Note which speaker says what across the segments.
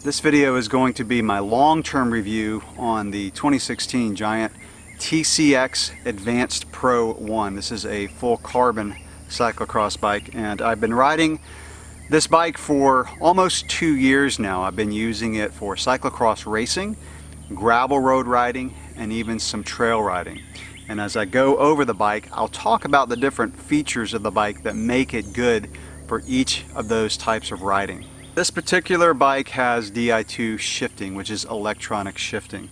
Speaker 1: This video is going to be my long-term review on the 2016 Giant TCX Advanced Pro 1. This is a full carbon cyclocross bike, and I've been riding this bike for almost 2 years now. I've been using it for cyclocross racing, gravel road riding, and even some trail riding. And as I go over the bike, I'll talk about the different features of the bike that make it good for each of those types of riding. This particular bike has Di2 Shifting, which is electronic shifting.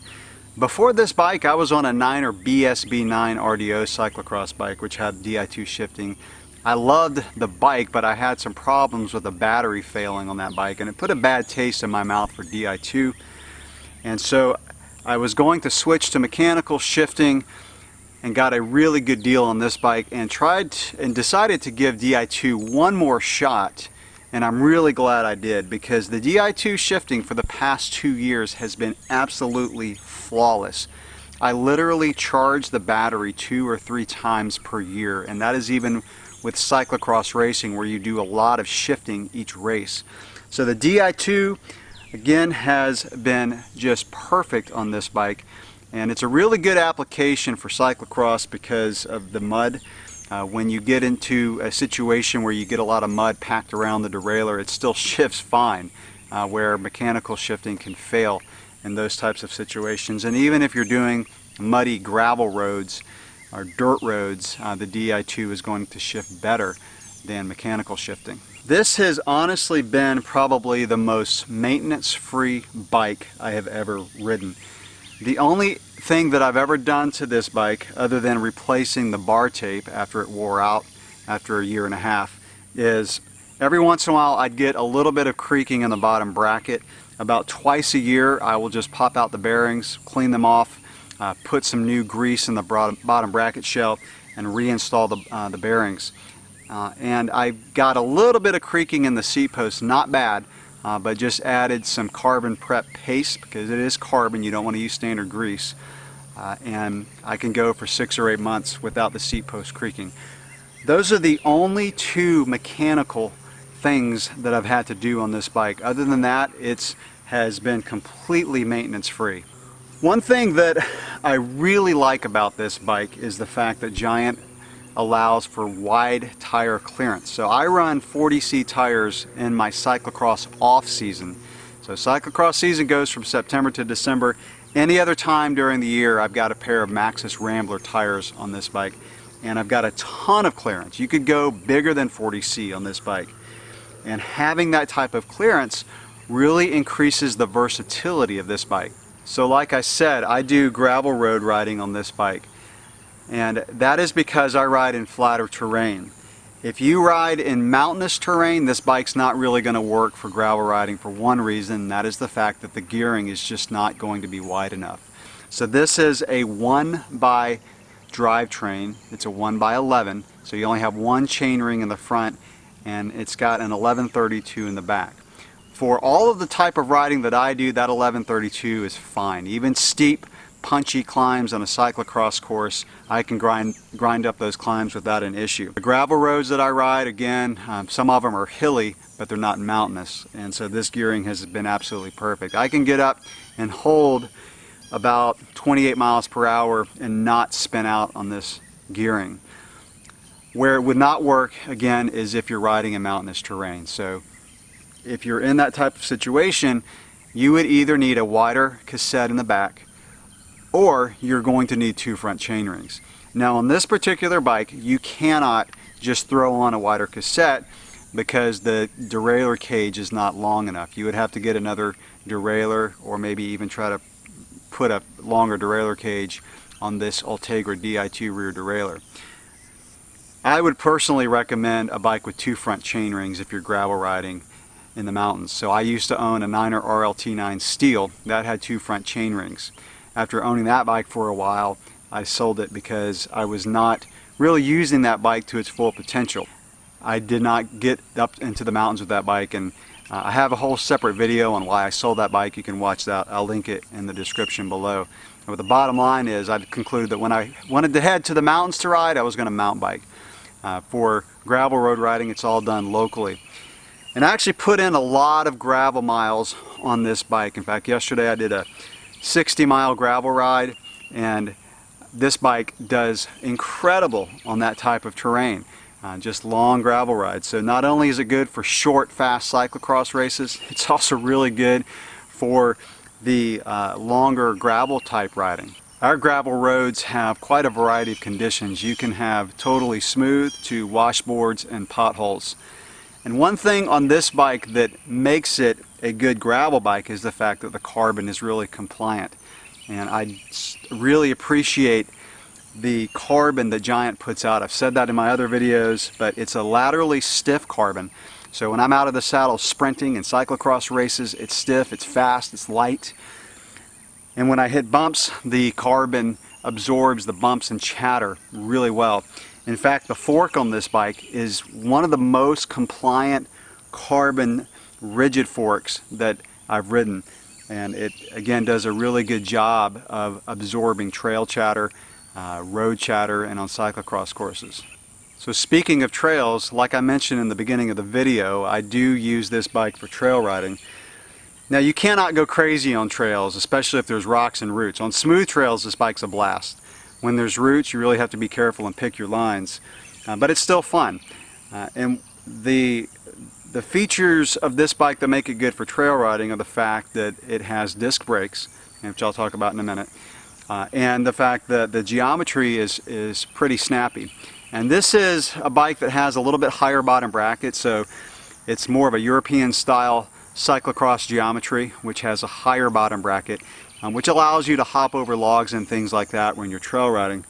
Speaker 1: Before this bike, I was on a 9er BSB9 RDO cyclocross bike, which had Di2 Shifting. I loved the bike, but I had some problems with the battery failing on that bike, and it put a bad taste in my mouth for Di2. And so I was going to switch to mechanical shifting and got a really good deal on this bike and decided to give Di2 one more shot. And I'm really glad I did, because the Di2 shifting for the past 2 years has been absolutely flawless. I literally charge the battery 2 or 3 times per year, and that is even with cyclocross racing, where you do a lot of shifting each race. So the Di2 again has been just perfect on this bike, and it's a really good application for cyclocross because of the mud. When you get into a situation where you get a lot of mud packed around the derailleur, it still shifts fine, where mechanical shifting can fail in those types of situations. And even if you're doing muddy gravel roads or dirt roads, the Di2 is going to shift better than mechanical shifting. This has honestly been probably the most maintenance-free bike I have ever ridden. The only thing that I've ever done to this bike, other than replacing the bar tape after it wore out after 1.5 years, is every once in a while I'd get a little bit of creaking in the bottom bracket. About twice a year I will just pop out the bearings, clean them off, put some new grease in the bottom bracket shell, and reinstall the bearings. And I got a little bit of creaking in the seat post, not bad. But just added some carbon prep paste, because it is carbon, you don't want to use standard grease, and I can go for 6 or 8 months without the seat post creaking. Those are the only 2 mechanical things that I've had to do on this bike. Other than that, it has been completely maintenance free. One thing that I really like about this bike is the fact that Giant allows for wide tire clearance. So I run 40C tires in my cyclocross off season. So cyclocross season goes from September to December. Any other time during the year, I've got a pair of Maxxis Rambler tires on this bike, and I've got a ton of clearance. You could go bigger than 40C on this bike, and having that type of clearance really increases the versatility of this bike. So like I said, I do gravel road riding on this bike, and that is because I ride in flatter terrain. If you ride in mountainous terrain, this bike's not really going to work for gravel riding for one reason, and that is the fact that the gearing is just not going to be wide enough. So this is a 1x drivetrain. It's a 1x11, so you only have one chainring in the front, and it's got an 1132 in the back. For all of the type of riding that I do, that 1132 is fine. Even steep, punchy climbs on a cyclocross course, I can grind up those climbs without an issue. The gravel roads that I ride, again, some of them are hilly, but they're not mountainous, and so this gearing has been absolutely perfect. I can get up and hold about 28 miles per hour and not spin out on this gearing. Where it would not work, again, is if you're riding in mountainous terrain. So if you're in that type of situation, you would either need a wider cassette in the back, or you're going to need 2 front chainrings. Now on this particular bike, you cannot just throw on a wider cassette because the derailleur cage is not long enough. You would have to get another derailleur, or maybe even try to put a longer derailleur cage on this Ultegra Di2 rear derailleur. I would personally recommend a bike with 2 front chainrings if you're gravel riding in the mountains. So I used to own a 9er RLT9 Steel that had 2 front chainrings. After owning that bike for a while, I sold it because I was not really using that bike to its full potential. I did not get up into the mountains with that bike, and I have a whole separate video on why I sold that bike. You can watch that. I'll link it in the description below. But the bottom line is, I concluded that when I wanted to head to the mountains to ride, I was going to mountain bike. For gravel road riding, it's all done locally. And I actually put in a lot of gravel miles on this bike. In fact, yesterday I did a 60-mile gravel ride, and this bike does incredible on that type of terrain. Just long gravel rides. So not only is it good for short, fast cyclocross races, it's also really good for the longer gravel type riding. Our gravel roads have quite a variety of conditions. You can have totally smooth to washboards and potholes. And one thing on this bike that makes it a good gravel bike is the fact that the carbon is really compliant. And I really appreciate the carbon that Giant puts out. I've said that in my other videos, but it's a laterally stiff carbon. So when I'm out of the saddle sprinting in cyclocross races, it's stiff, it's fast, it's light. And when I hit bumps, the carbon absorbs the bumps and chatter really well. In fact, the fork on this bike is one of the most compliant carbon rigid forks that I've ridden. And it, again, does a really good job of absorbing trail chatter, road chatter, and on cyclocross courses. So speaking of trails, like I mentioned in the beginning of the video, I do use this bike for trail riding. Now you cannot go crazy on trails, especially if there's rocks and roots. On smooth trails, this bike's a blast. When there's roots, you really have to be careful and pick your lines, but it's still fun. And the features of this bike that make it good for trail riding are the fact that it has disc brakes, which I'll talk about in a minute, and the fact that the geometry is pretty snappy. And this is a bike that has a little bit higher bottom bracket, so it's more of a European style cyclocross geometry, which has a higher bottom bracket, which allows you to hop over logs and things like that when you're trail riding.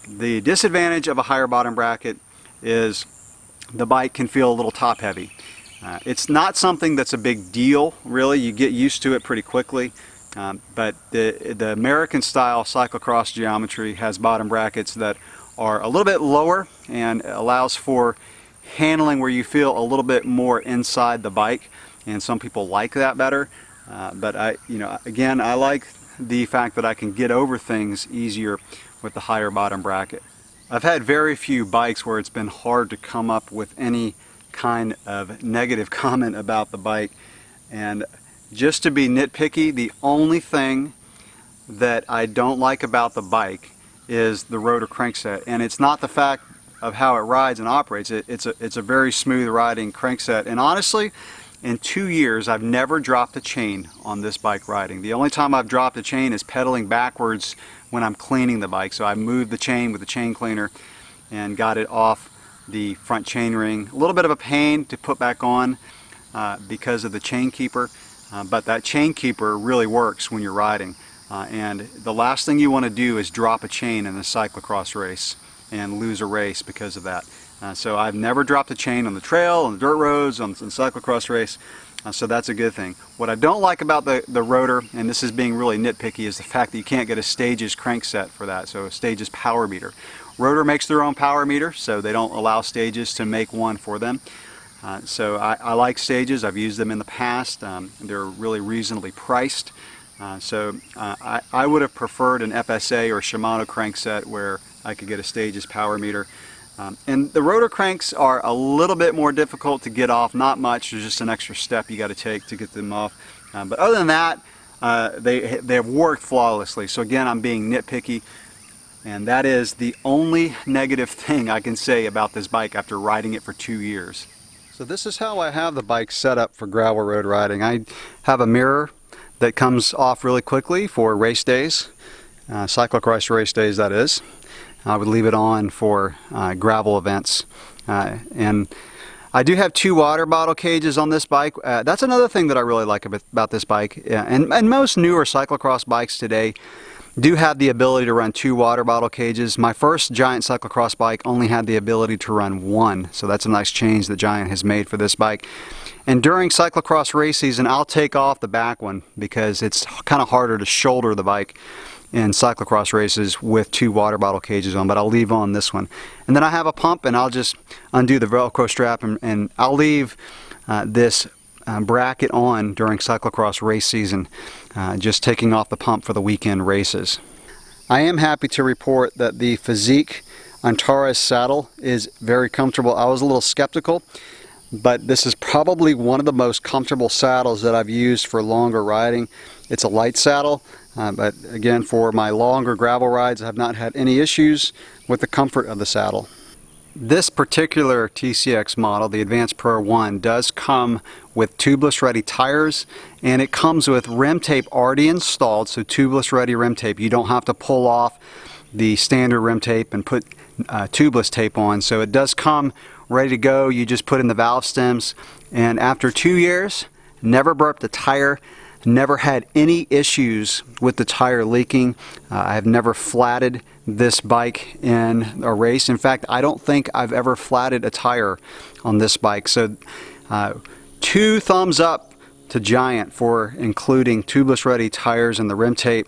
Speaker 1: The disadvantage of a higher bottom bracket is the bike can feel a little top heavy. It's not something that's a big deal, really. You get used to it pretty quickly. But the American style cyclocross geometry has bottom brackets that are a little bit lower and allows for handling where you feel a little bit more inside the bike, and some people like that better. But again, I like the fact that I can get over things easier with the higher bottom bracket. I've had very few bikes where it's been hard to come up with any kind of negative comment about the bike. And just to be nitpicky, the only thing that I don't like about the bike is the rotor crankset. And it's not the fact of how it rides and operates. It's a very smooth riding crankset. And honestly, in 2 years, I've never dropped a chain on this bike riding. The only time I've dropped a chain is pedaling backwards when I'm cleaning the bike. So I moved the chain with the chain cleaner and got it off the front chain ring. A little bit of a pain to put back on because of the chain keeper, but that chain keeper really works when you're riding. And the last thing you want to do is drop a chain in a cyclocross race and lose a race because of that. So I've never dropped a chain on the trail, on the dirt roads, on the cyclocross race, so that's a good thing. What I don't like about the rotor, and this is being really nitpicky, is the fact that you can't get a Stages crankset for that, so a Stages power meter. Rotor makes their own power meter, so they don't allow Stages to make one for them. So I like Stages. I've used them in the past. They're really reasonably priced. I would have preferred an FSA or Shimano crankset where I could get a Stages power meter. And the rotor cranks are a little bit more difficult to get off, not much, there's just an extra step you got to take to get them off. But other than that, they have worked flawlessly. So again, I'm being nitpicky, and that is the only negative thing I can say about this bike after riding it for 2 years. So this is how I have the bike set up for gravel road riding. I have a mirror that comes off really quickly for race days, cyclocross race days that is. I would leave it on for gravel events. And I do have 2 water bottle cages on this bike. That's another thing that I really like about this bike. And most newer cyclocross bikes today do have the ability to run 2 water bottle cages. My first Giant cyclocross bike only had the ability to run 1. So that's a nice change that Giant has made for this bike. And during cyclocross race season, I'll take off the back one because it's kind of harder to shoulder the bike in cyclocross races with 2 water bottle cages on, but I'll leave on this one. And then I have a pump, and I'll just undo the Velcro strap, and I'll leave this bracket on during cyclocross race season, just taking off the pump for the weekend races. I am happy to report that the Physique Antares saddle is very comfortable. I was a little skeptical but this is probably one of the most comfortable saddles that I've used for longer riding. It's a light saddle, but again, for my longer gravel rides, I have not had any issues with the comfort of the saddle. This particular TCX model, the Advanced Pro 1, does come with tubeless ready tires, and it comes with rim tape already installed, so tubeless ready rim tape. You don't have to pull off the standard rim tape and put tubeless tape on. So it does come ready to go. You just put in the valve stems, and after 2 years, never burped a tire, never had any issues with the tire leaking. I have never flatted this bike in a race. In fact, I don't think I've ever flatted a tire on this bike. So 2 thumbs up to Giant for including tubeless ready tires and the rim tape,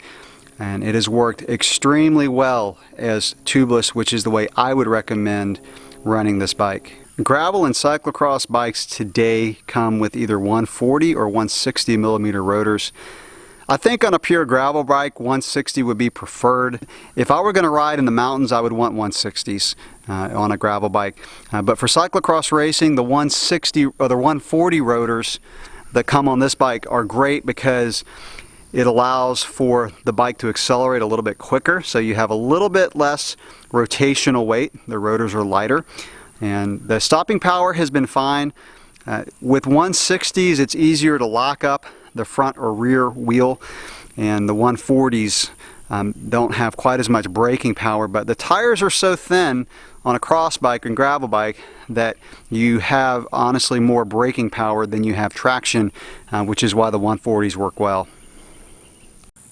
Speaker 1: and it has worked extremely well as tubeless, which is the way I would recommend running this bike. Gravel and cyclocross bikes today come with either 140 or 160 millimeter rotors. I think on a pure gravel bike, 160 would be preferred. If I were going to ride in the mountains, I would want 160s on a gravel bike. But for cyclocross racing, the 160 or the 140 rotors that come on this bike are great because it allows for the bike to accelerate a little bit quicker, so you have a little bit less rotational weight. The rotors are lighter, and the stopping power has been fine. With 160s, it's easier to lock up the front or rear wheel, and the 140s don't have quite as much braking power, but the tires are so thin on a cross bike and gravel bike that you have honestly more braking power than you have traction, which is why the 140s work well.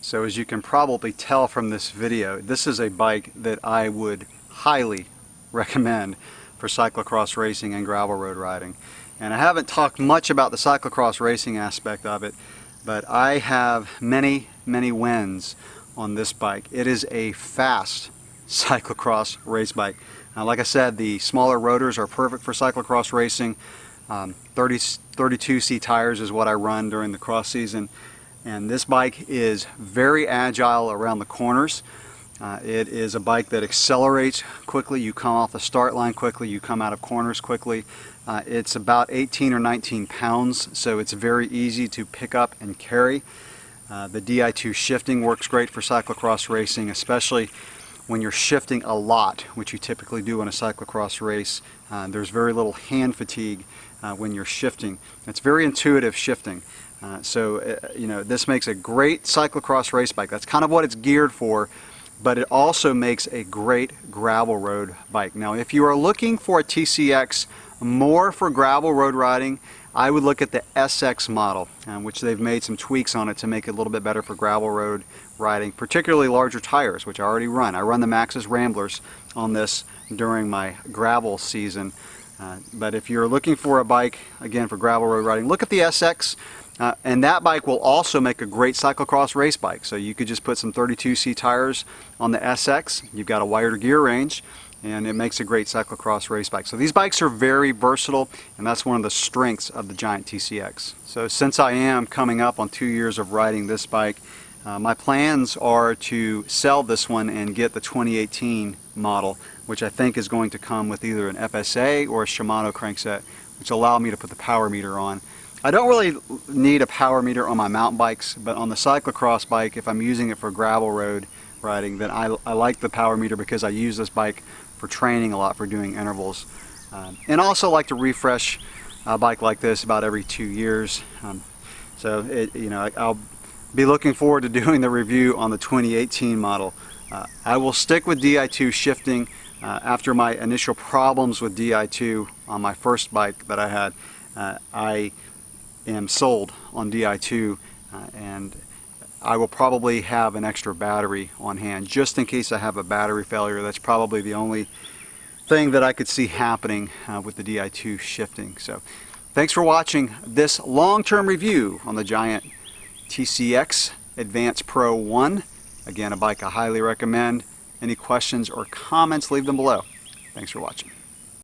Speaker 1: So as you can probably tell from this video, this is a bike that I would highly recommend for cyclocross racing and gravel road riding. And I haven't talked much about the cyclocross racing aspect of it, but I have many wins on this bike. It is a fast cyclocross race bike. Like I said, the smaller rotors are perfect for cyclocross racing. 32C tires is what I run during the cross season. And this bike is very agile around the corners. It is a bike that accelerates quickly. You come off the start line quickly, you come out of corners quickly. It's about 18 or 19 pounds, so it's very easy to pick up and carry. The Di2 Shifting works great for cyclocross racing, especially when you're shifting a lot, which you typically do in a cyclocross race. There's very little hand fatigue when you're shifting. It's very intuitive shifting. You know, this makes a great cyclocross race bike. That's kind of what it's geared for, but it also makes a great gravel road bike. Now, if you are looking for a TCX more for gravel road riding, I would look at the SX model, which they've made some tweaks on it to make it a little bit better for gravel road riding, particularly larger tires, which I already run. I run the Maxxis Ramblers on this during my gravel season. But if you're looking for a bike, again, for gravel road riding, look at the SX. And that bike will also make a great cyclocross race bike. So you could just put some 32C tires on the SX. You've got a wider gear range, and it makes a great cyclocross race bike. So these bikes are very versatile, and that's one of the strengths of the Giant TCX. So since I am coming up on 2 years of riding this bike, my plans are to sell this one and get the 2018 model, which I think is going to come with either an FSA or a Shimano crankset, which allow me to put the power meter on. I don't really need a power meter on my mountain bikes, but on the cyclocross bike, if I'm using it for gravel road riding, then I like the power meter because I use this bike for training a lot, for doing intervals. And also like to refresh a bike like this about every 2 years. You know, I'll be looking forward to doing the review on the 2018 model. I will stick with Di2 Shifting. After my initial problems with Di2 on my first bike that I had, I am sold on Di2, and I will probably have an extra battery on hand just in case I have a battery failure. That's probably the only thing that I could see happening with the Di2 Shifting. So thanks for watching this long-term review on the Giant TCX Advanced Pro 1. Again, a bike I highly recommend. Any questions or comments, leave them below. Thanks for watching.